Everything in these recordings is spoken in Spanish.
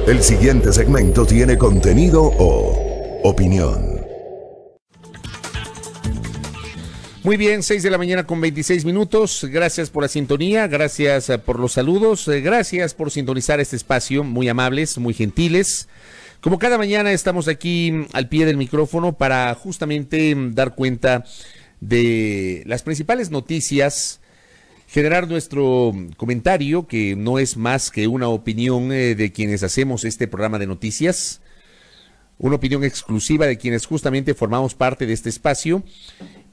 El siguiente segmento tiene contenido o opinión. Muy bien, 6 de la mañana con 26 minutos. Gracias por la sintonía, gracias por los saludos, gracias por sintonizar este espacio, muy amables, muy gentiles. Como cada mañana estamos aquí al pie del micrófono para justamente dar cuenta de las principales noticias, generar nuestro comentario, que no es más que una opinión de quienes hacemos este programa de noticias, una opinión exclusiva de quienes justamente formamos parte de este espacio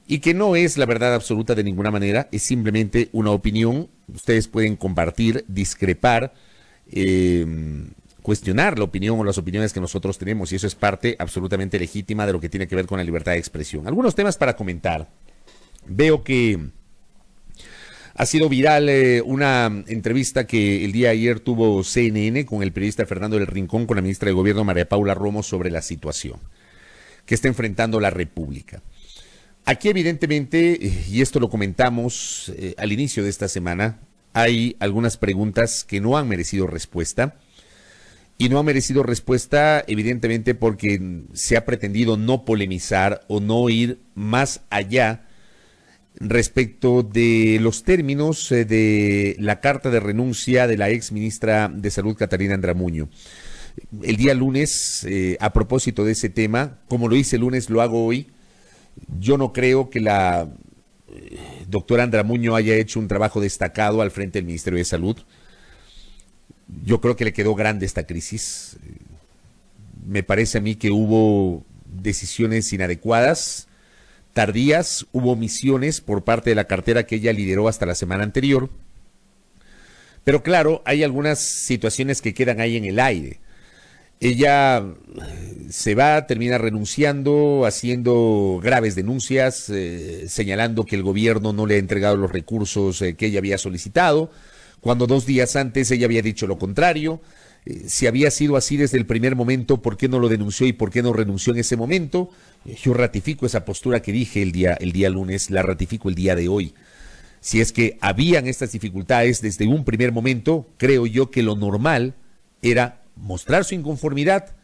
y que no es la verdad absoluta de ninguna manera, es simplemente una opinión. Ustedes pueden compartir, discrepar, cuestionar la opinión o las opiniones que nosotros tenemos, y eso es parte absolutamente legítima de lo que tiene que ver con la libertad de expresión. Algunos temas para comentar. Veo que ha sido viral una entrevista que el día de ayer tuvo CNN con el periodista Fernando del Rincón, con la ministra de Gobierno María Paula Romo, sobre la situación que está enfrentando la República. Aquí evidentemente, y esto lo comentamos al inicio de esta semana, hay algunas preguntas que no han merecido respuesta, y no han merecido respuesta evidentemente porque se ha pretendido no polemizar o no ir más allá respecto de los términos de la carta de renuncia de la ex ministra de Salud, Catarina Andramuño. El día lunes, a propósito de ese tema, como lo hice el lunes, lo hago hoy. Yo no creo que la doctora Andramuño haya hecho un trabajo destacado al frente del Ministerio de Salud. Yo creo que le quedó grande esta crisis. Me parece a mí que hubo decisiones inadecuadas, tardías, hubo omisiones por parte de la cartera que ella lideró hasta la semana anterior. Pero claro, hay algunas situaciones que quedan ahí en el aire. Ella se va, termina renunciando, haciendo graves denuncias, señalando que el gobierno no le ha entregado los recursos que ella había solicitado, cuando 2 días antes ella había dicho lo contrario. Si había sido así desde el primer momento, ¿por qué no lo denunció y por qué no renunció en ese momento? Yo ratifico esa postura que dije el día lunes, la ratifico el día de hoy. Si es que habían estas dificultades desde un primer momento, creo yo que lo normal era mostrar su inconformidad,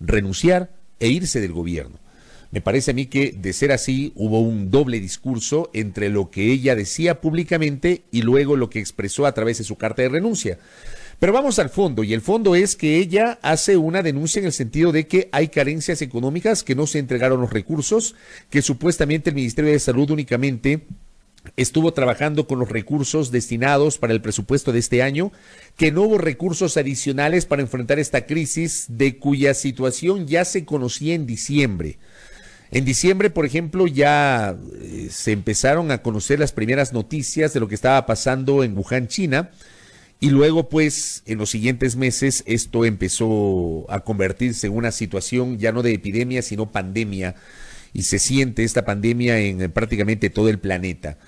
renunciar e irse del gobierno. Me parece a mí que, de ser así, hubo un doble discurso entre lo que ella decía públicamente y luego lo que expresó a través de su carta de renuncia. Pero vamos al fondo, y el fondo es que ella hace una denuncia en el sentido de que hay carencias económicas, que no se entregaron los recursos, que supuestamente el Ministerio de Salud únicamente estuvo trabajando con los recursos destinados para el presupuesto de este año, que no hubo recursos adicionales para enfrentar esta crisis, de cuya situación ya se conocía en diciembre. En diciembre, por ejemplo, ya se empezaron a conocer las primeras noticias de lo que estaba pasando en Wuhan, China, y luego, pues, en los siguientes meses, esto empezó a convertirse en una situación ya no de epidemia, sino pandemia, y se siente esta pandemia en prácticamente todo el planeta.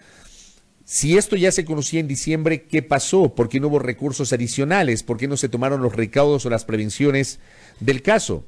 Si esto ya se conocía en diciembre, ¿qué pasó? ¿Por qué no hubo recursos adicionales? ¿Por qué no se tomaron los recaudos o las prevenciones del caso?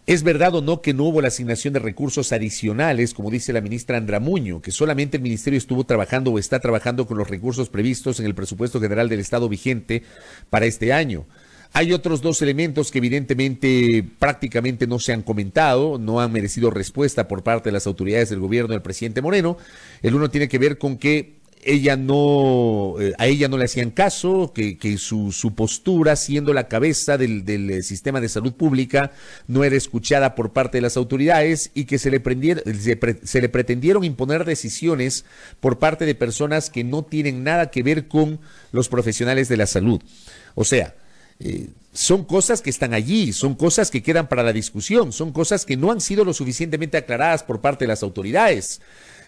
¿Es verdad o no que no hubo la asignación de recursos adicionales, como dice la ministra Andramuño, que solamente el ministerio estuvo trabajando o está trabajando con los recursos previstos en el presupuesto general del Estado vigente para este año? Hay otros 2 elementos que evidentemente prácticamente no se han comentado, no han merecido respuesta por parte de las autoridades del gobierno del presidente Moreno. El uno tiene que ver con que a ella no le hacían caso, que su postura, siendo la cabeza del sistema de salud pública, no era escuchada por parte de las autoridades, y que se le pretendieron imponer decisiones por parte de personas que no tienen nada que ver con los profesionales de la salud. O sea, son cosas que están allí, son cosas que quedan para la discusión, son cosas que no han sido lo suficientemente aclaradas por parte de las autoridades.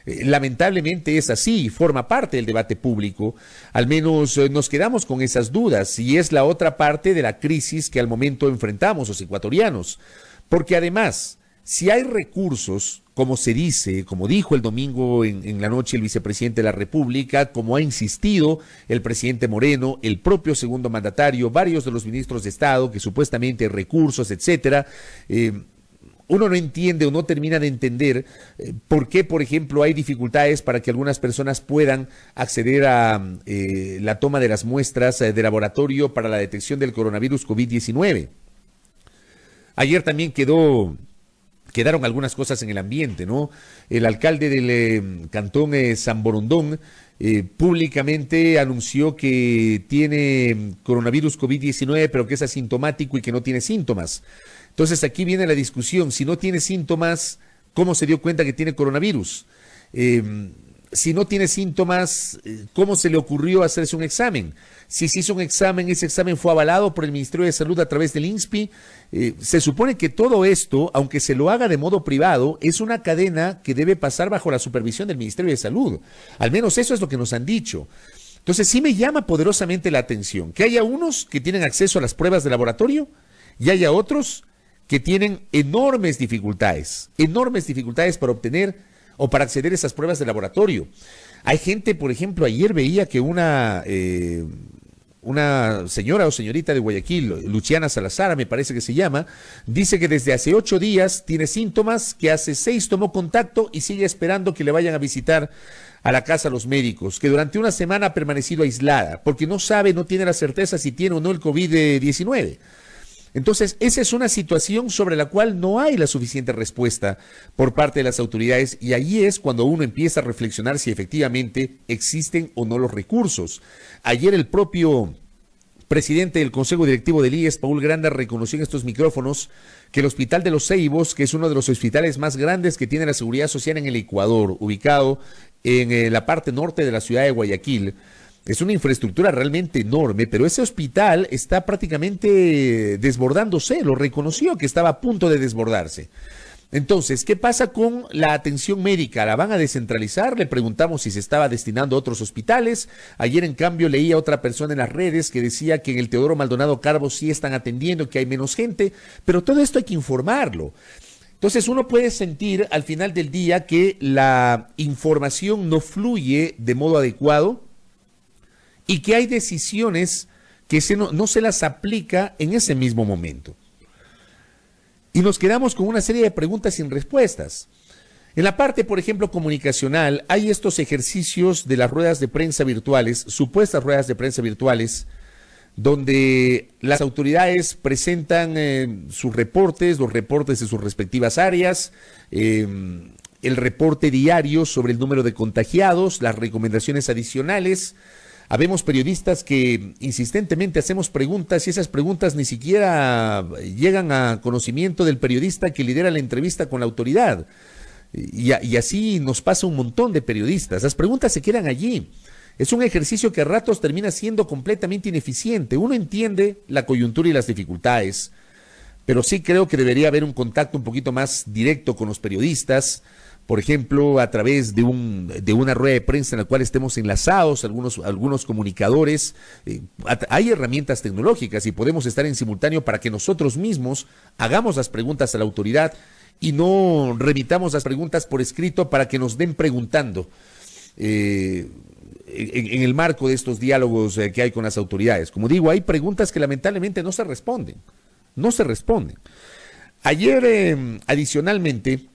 Lamentablemente es así, forma parte del debate público. Al menos nos quedamos con esas dudas, y es la otra parte de la crisis que al momento enfrentamos los ecuatorianos. Porque además, si hay recursos, como se dice, como dijo el domingo en la noche el vicepresidente de la República, como ha insistido el presidente Moreno, el propio segundo mandatario, varios de los ministros de Estado, que supuestamente recursos, etcétera, uno no entiende o no termina de entender por qué, por ejemplo, hay dificultades para que algunas personas puedan acceder a la toma de las muestras de laboratorio para la detección del coronavirus COVID-19. Ayer también quedaron algunas cosas en el ambiente, ¿no? El alcalde del cantón San Borondón públicamente anunció que tiene coronavirus COVID-19, pero que es asintomático y que no tiene síntomas. Entonces aquí viene la discusión, si no tiene síntomas, ¿cómo se dio cuenta que tiene coronavirus? Si no tiene síntomas, ¿cómo se le ocurrió hacerse un examen? Si se hizo un examen, ese examen fue avalado por el Ministerio de Salud a través del INSPI. Se supone que todo esto, aunque se lo haga de modo privado, es una cadena que debe pasar bajo la supervisión del Ministerio de Salud. Al menos eso es lo que nos han dicho. Entonces sí me llama poderosamente la atención que haya unos que tienen acceso a las pruebas de laboratorio y haya otros que tienen enormes dificultades para obtener o para acceder a esas pruebas de laboratorio. Hay gente, por ejemplo, ayer veía que una señora o señorita de Guayaquil, Luciana Salazar, me parece que se llama, dice que desde hace 8 días tiene síntomas, que hace 6 tomó contacto y sigue esperando que le vayan a visitar a la casa los médicos, que durante una semana ha permanecido aislada, porque no sabe, no tiene la certeza si tiene o no el COVID-19. Entonces, esa es una situación sobre la cual no hay la suficiente respuesta por parte de las autoridades y ahí es cuando uno empieza a reflexionar si efectivamente existen o no los recursos. Ayer el propio presidente del Consejo Directivo del IES, Paul Granda, reconoció en estos micrófonos que el Hospital de los Ceibos, que es uno de los hospitales más grandes que tiene la Seguridad Social en el Ecuador, ubicado en la parte norte de la ciudad de Guayaquil, es una infraestructura realmente enorme, pero ese hospital está prácticamente desbordándose, lo reconoció que estaba a punto de desbordarse. Entonces, ¿qué pasa con la atención médica? ¿La van a descentralizar? Le preguntamos si se estaba destinando a otros hospitales. Ayer, en cambio, leía a otra persona en las redes que decía que en el Teodoro Maldonado Carbo sí están atendiendo, que hay menos gente, pero todo esto hay que informarlo. Entonces uno puede sentir al final del día que la información no fluye de modo adecuado y que hay decisiones que no se las aplica en ese mismo momento. Y nos quedamos con una serie de preguntas sin respuestas. En la parte, por ejemplo, comunicacional, hay estos ejercicios de las ruedas de prensa virtuales, supuestas ruedas de prensa virtuales, donde las autoridades presentan sus reportes, los reportes de sus respectivas áreas, el reporte diario sobre el número de contagiados, las recomendaciones adicionales. Habemos periodistas que insistentemente hacemos preguntas y esas preguntas ni siquiera llegan a conocimiento del periodista que lidera la entrevista con la autoridad. Y así nos pasa un montón de periodistas. Las preguntas se quedan allí. Es un ejercicio que a ratos termina siendo completamente ineficiente. Uno entiende la coyuntura y las dificultades, pero sí creo que debería haber un contacto un poquito más directo con los periodistas, por ejemplo, a través de una rueda de prensa en la cual estemos enlazados, algunos comunicadores. Hay herramientas tecnológicas y podemos estar en simultáneo para que nosotros mismos hagamos las preguntas a la autoridad y no remitamos las preguntas por escrito para que nos den preguntando en el marco de estos diálogos que hay con las autoridades. Como digo, hay preguntas que lamentablemente no se responden. Ayer, adicionalmente,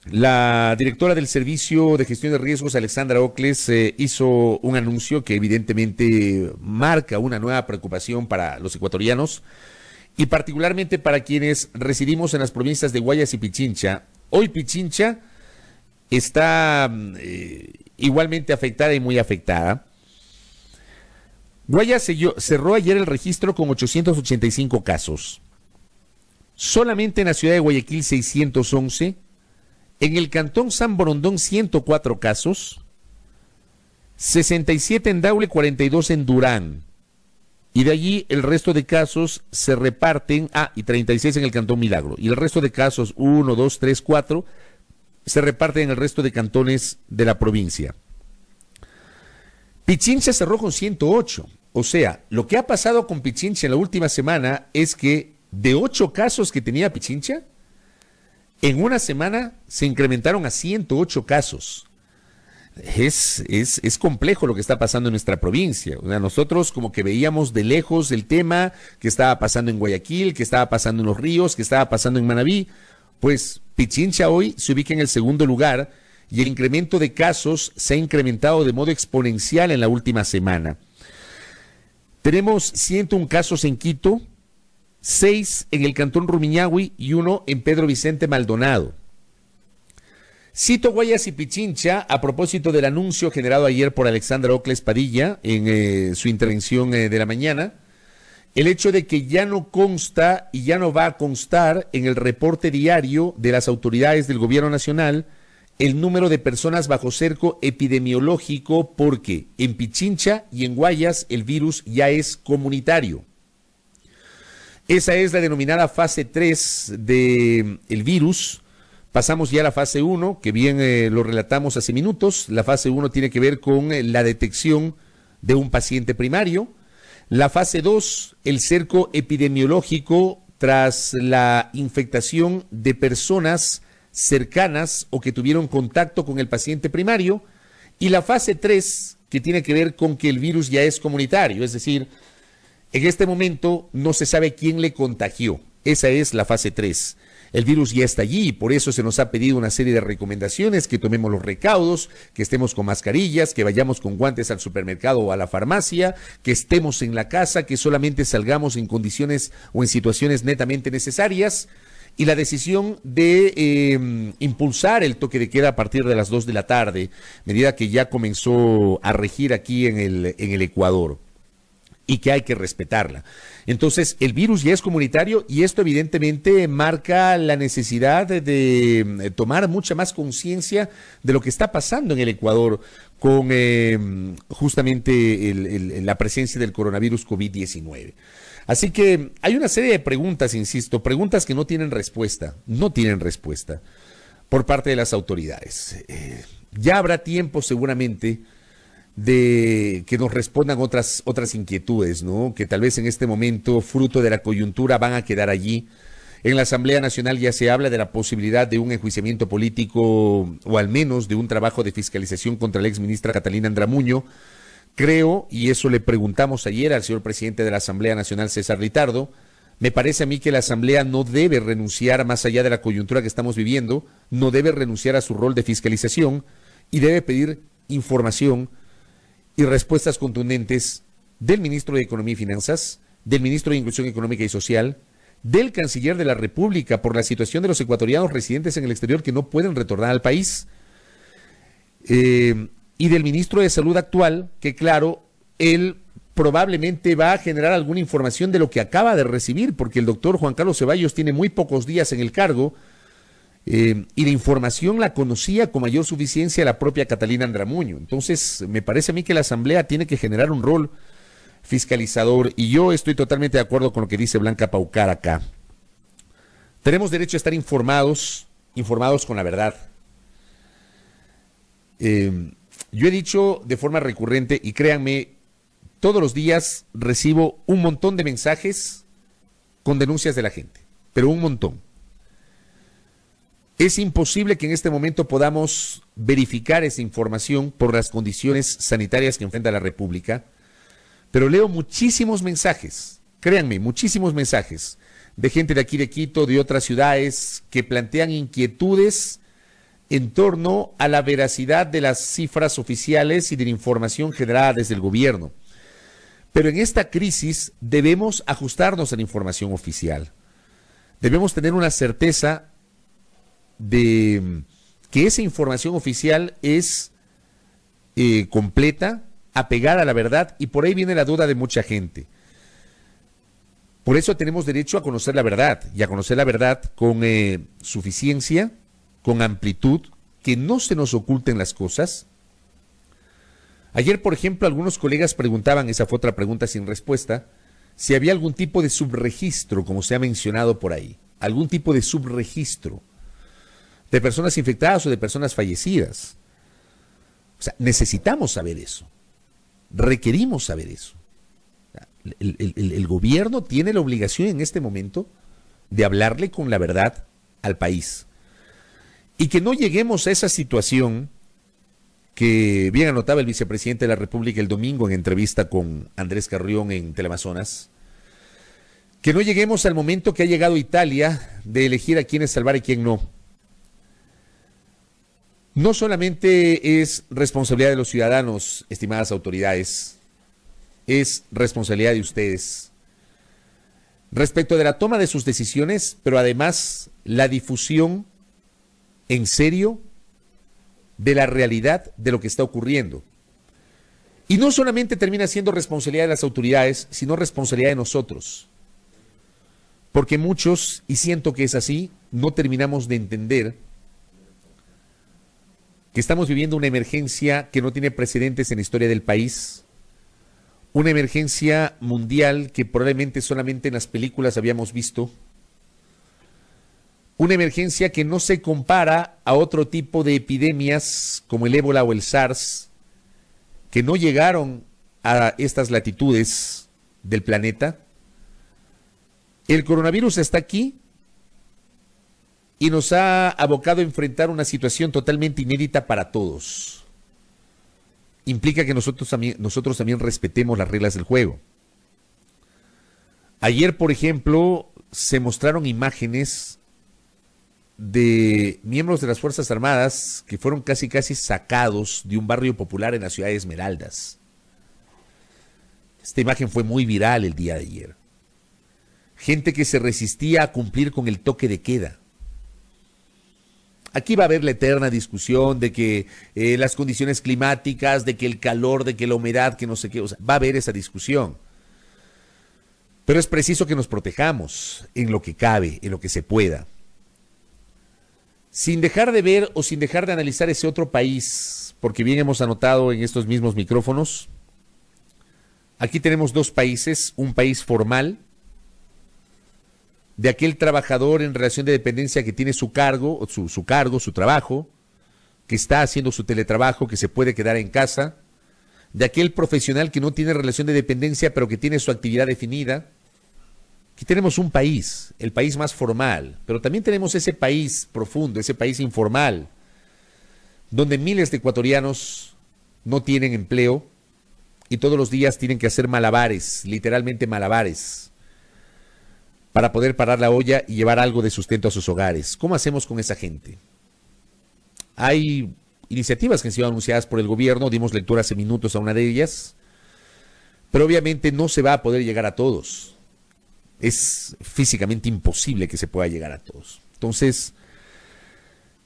la directora del Servicio de Gestión de Riesgos, Alexandra Ocles, hizo un anuncio que evidentemente marca una nueva preocupación para los ecuatorianos y particularmente para quienes residimos en las provincias de Guayas y Pichincha. Hoy Pichincha está igualmente afectada y muy afectada. Guayas cerró ayer el registro con 885 casos. Solamente en la ciudad de Guayaquil 611. En el cantón San Borondón 104 casos, 67 en Daule, 42 en Durán. Y de allí el resto de casos se reparten, y 36 en el cantón Milagro. Y el resto de casos, 1, 2, 3, 4, se reparten en el resto de cantones de la provincia. Pichincha cerró con 108. O sea, lo que ha pasado con Pichincha en la última semana es que de 8 casos que tenía Pichincha, en una semana se incrementaron a 108 casos. Es complejo lo que está pasando en nuestra provincia. O sea, nosotros como que veíamos de lejos el tema que estaba pasando en Guayaquil, que estaba pasando en Los Ríos, que estaba pasando en Manabí. Pues Pichincha hoy se ubica en el segundo lugar y el incremento de casos se ha incrementado de modo exponencial en la última semana. Tenemos 101 casos en Quito, 6 en el Cantón Rumiñahui y 1 en Pedro Vicente Maldonado. Cito Guayas y Pichincha a propósito del anuncio generado ayer por Alexandra Ocles Padilla en su intervención de la mañana, el hecho de que ya no consta y ya no va a constar en el reporte diario de las autoridades del gobierno nacional el número de personas bajo cerco epidemiológico, porque en Pichincha y en Guayas el virus ya es comunitario. Esa es la denominada fase 3 del virus. Pasamos ya a la fase 1, que bien lo relatamos hace minutos. La fase 1 tiene que ver con la detección de un paciente primario. La fase 2, el cerco epidemiológico tras la infectación de personas cercanas o que tuvieron contacto con el paciente primario. Y la fase 3, que tiene que ver con que el virus ya es comunitario, es decir, en este momento no se sabe quién le contagió. Esa es la fase 3. El virus ya está allí y por eso se nos ha pedido una serie de recomendaciones, que tomemos los recaudos, que estemos con mascarillas, que vayamos con guantes al supermercado o a la farmacia, que estemos en la casa, que solamente salgamos en condiciones o en situaciones netamente necesarias. Y la decisión de impulsar el toque de queda a partir de las 2 de la tarde, medida que ya comenzó a regir aquí en el Ecuador, y que hay que respetarla. Entonces, el virus ya es comunitario y esto evidentemente marca la necesidad de tomar mucha más conciencia de lo que está pasando en el Ecuador con justamente la presencia del coronavirus COVID-19. Así que hay una serie de preguntas, insisto, preguntas que no tienen respuesta por parte de las autoridades. Ya habrá tiempo seguramente de que nos respondan otras inquietudes, ¿no? Que tal vez en este momento, fruto de la coyuntura, van a quedar allí. En la Asamblea Nacional ya se habla de la posibilidad de un enjuiciamiento político o al menos de un trabajo de fiscalización contra la exministra Catalina Andramuño. Creo, y eso le preguntamos ayer al señor presidente de la Asamblea Nacional, César Litardo, me parece a mí que la Asamblea no debe renunciar, más allá de la coyuntura que estamos viviendo, no debe renunciar a su rol de fiscalización y debe pedir información y respuestas contundentes del ministro de Economía y Finanzas, del ministro de Inclusión Económica y Social, del canciller de la República por la situación de los ecuatorianos residentes en el exterior que no pueden retornar al país, y del ministro de Salud actual, que claro, él probablemente va a generar alguna información de lo que acaba de recibir, porque el doctor Juan Carlos Ceballos tiene muy pocos días en el cargo, y la información la conocía con mayor suficiencia la propia Catalina Andramuño. Entonces, me parece a mí que la Asamblea tiene que generar un rol fiscalizador, y yo estoy totalmente de acuerdo con lo que dice Blanca Paucar acá. Tenemos derecho a estar informados con la verdad. Yo he dicho de forma recurrente, y créanme, todos los días recibo un montón de mensajes con denuncias de la gente, pero un montón. Es imposible que en este momento podamos verificar esa información por las condiciones sanitarias que enfrenta la República, pero leo muchísimos mensajes, créanme, muchísimos mensajes de gente de aquí de Quito, de otras ciudades, que plantean inquietudes en torno a la veracidad de las cifras oficiales y de la información generada desde el gobierno. Pero en esta crisis debemos ajustarnos a la información oficial. Debemos tener una certeza de que esa información oficial es completa, apegada a la verdad, y por ahí viene la duda de mucha gente. Por eso tenemos derecho a conocer la verdad, y a conocer la verdad con suficiencia, con amplitud, que no se nos oculten las cosas. Ayer, por ejemplo, algunos colegas preguntaban, esa fue otra pregunta sin respuesta, si había algún tipo de subregistro, como se ha mencionado por ahí, algún tipo de subregistro de personas infectadas o de personas fallecidas. O sea, necesitamos saber eso, requerimos saber eso. El gobierno tiene la obligación en este momento de hablarle con la verdad al país. Y que no lleguemos a esa situación que bien anotaba el vicepresidente de la República el domingo en entrevista con Andrés Carrión en Teleamazonas, Que no lleguemos al momento que ha llegado Italia de elegir a quién es salvar y quién no. No solamente es responsabilidad de los ciudadanos, estimadas autoridades, es responsabilidad de ustedes. Respecto de la toma de sus decisiones, pero además la difusión en serio de la realidad de lo que está ocurriendo. Y no solamente termina siendo responsabilidad de las autoridades, sino responsabilidad de nosotros. Porque muchos, y siento que es así, no terminamos de entender que estamos viviendo una emergencia que no tiene precedentes en la historia del país, una emergencia mundial que probablemente solamente en las películas habíamos visto, una emergencia que no se compara a otro tipo de epidemias como el ébola o el SARS, que no llegaron a estas latitudes del planeta. El coronavirus está aquí y nos ha abocado a enfrentar una situación totalmente inédita para todos. Implica que nosotros también respetemos las reglas del juego. Ayer, por ejemplo, se mostraron imágenes de miembros de las Fuerzas Armadas que fueron casi sacados de un barrio popular en la ciudad de Esmeraldas. Esta imagen fue muy viral el día de ayer. Gente que se resistía a cumplir con el toque de queda. Aquí va a haber la eterna discusión de que las condiciones climáticas, de que el calor, de que la humedad, que no sé qué, o sea, va a haber esa discusión. Pero es preciso que nos protejamos en lo que cabe, en lo que se pueda. Sin dejar de ver o sin dejar de analizar ese otro país, porque bien hemos anotado en estos mismos micrófonos, aquí tenemos dos países, un país formal, de aquel trabajador en relación de dependencia que tiene su cargo, su trabajo, que está haciendo su teletrabajo, que se puede quedar en casa, de aquel profesional que no tiene relación de dependencia, pero que tiene su actividad definida. Aquí tenemos un país, el país más formal, pero también tenemos ese país profundo, ese país informal, donde miles de ecuatorianos no tienen empleo y todos los días tienen que hacer malabares, literalmente malabares, para poder parar la olla y llevar algo de sustento a sus hogares. ¿Cómo hacemos con esa gente? Hay iniciativas que han sido anunciadas por el gobierno, dimos lectura hace minutos a una de ellas, pero obviamente no se va a poder llegar a todos. Es físicamente imposible que se pueda llegar a todos. Entonces,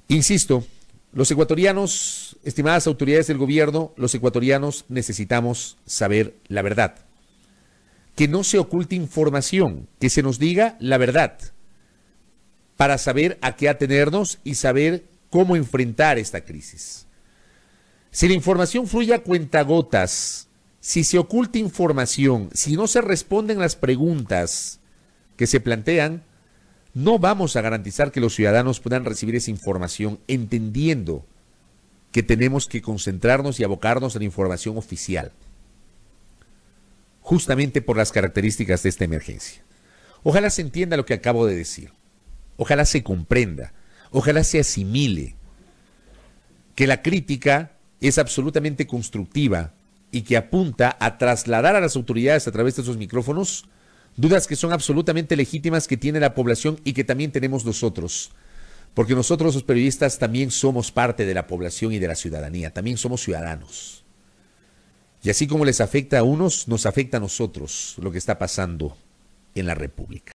insisto, los ecuatorianos, estimadas autoridades del gobierno, los ecuatorianos necesitamos saber la verdad. Que no se oculte información, que se nos diga la verdad, para saber a qué atenernos y saber cómo enfrentar esta crisis. Si la información fluye a cuentagotas, si se oculta información, si no se responden las preguntas que se plantean, no vamos a garantizar que los ciudadanos puedan recibir esa información entendiendo que tenemos que concentrarnos y abocarnos a la información oficial, justamente por las características de esta emergencia. Ojalá se entienda lo que acabo de decir, ojalá se comprenda, ojalá se asimile que la crítica es absolutamente constructiva y que apunta a trasladar a las autoridades a través de esos micrófonos dudas que son absolutamente legítimas que tiene la población y que también tenemos nosotros, porque nosotros los periodistas también somos parte de la población y de la ciudadanía, también somos ciudadanos. Y así como les afecta a unos, nos afecta a nosotros lo que está pasando en la República.